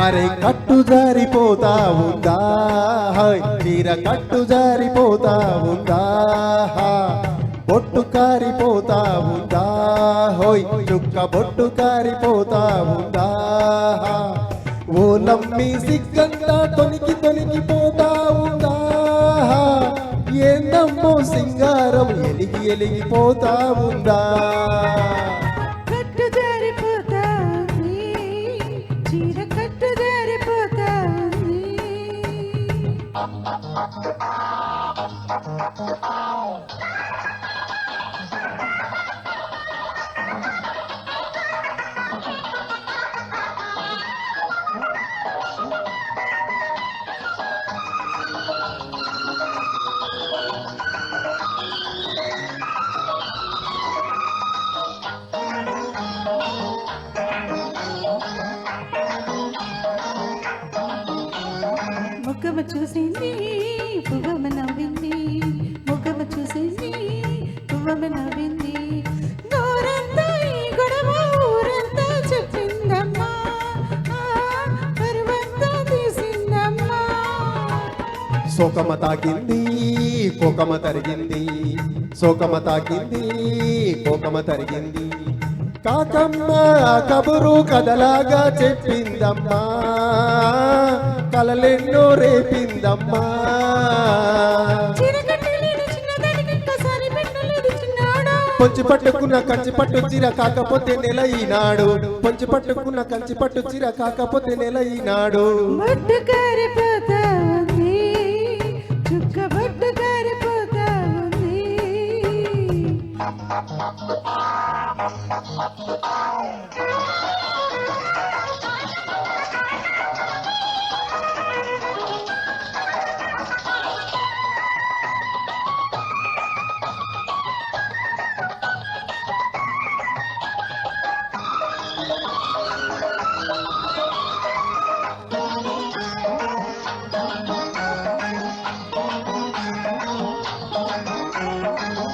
అరే కట్టు జారిపోతా ఉందా చీర కట్టు జారిపోతా ఉందా బొట్టు కారిపోతా ఉందా హోయ్ చుక్క బొట్టు కారిపోతా ఉందా ఓ నమ్మి సిగ్గంతా తొనికి తొనిగిపోతా ఉందా ఏందమ్మో సింగారం ఎలిగి ఎలిగిపోతా ఉందా కట్టు జారిపోతా ఉంది చీర కట్టు జారిపోతా ఉంది ముఖము చూసింది పువ్వమ నవ్వింది ముఖము చూసింది పువ్వమ నవ్వింది గోరంతా ఈ గొడవ ఊరంతా చెప్పిందమ్మా పరువంతా తీసిందమ్మా శోకమ తాకింది కోకమ తరిగింది శోకమ తాకింది కోకమ తరిగింది కాకమ్మ కబురు కథలాగా చెప్పిందమ్మా కలలెన్నో రేపిందమ్మా పొంచి పట్టుకున్న కంచి పట్టు చీర కాకపోతే నెల ఈనాడు పొంచి పట్టుకున్న కంచి పట్టు చీర కాకపోతే నెల ఈనాడు బొట్టు కారిపోతా ఉంది చుక్క బొట్టు కారిపోతా ఉంది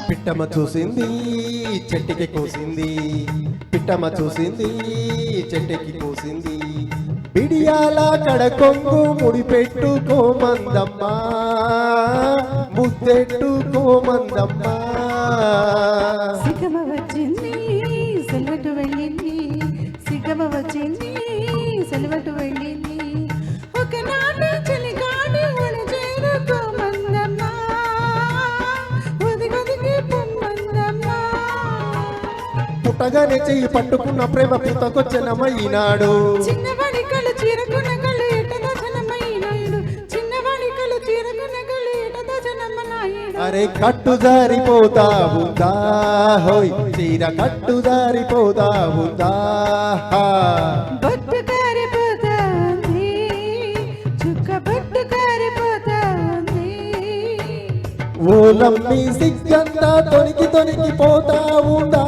పిట్టమ చూసింది చెట్టుకి కోసింది పిట్టమ చూసింది చెట్టుకి కోసింది బిడియాల కడకొంగు ముడిపెట్టుకోమందమ్మా ముద్దెట్టుకోమందమ్మా సిగమ వచ్చింది సెలవటు వెళ్ళింది సిగమ వచ్చింది సెలవటు వెళ్ళింది ఒకనాటి చలిగాడి ఒడి చేరుకోమందమ్మా ఒదిగొదిగి పొమ్మందమ్మా పుట్టగానే చెయ్యి పట్టుకున్న ప్రేమ పుతకొచ్చనమ్మ ఈనాడు చిన్నవాడి కళ్ళు చీరకున్న కళ్ళు ఎటదో జనమైనాయుడు చిన్నవాడి కళ్ళు చీరకున్న కళ్ళు ఎటదో జనమనాయుడు అరే కట్టు జారిపోతా ఉందా హోయ్ చీర కట్టు జారిపోతా ఉందా బొట్టు కారిపోతా ఉంది చుక్క బొట్టు కారిపోతా ఉంది ఓ నమ్మి సిగ్గంతా తొనికి తొనికి పోతా ఉందా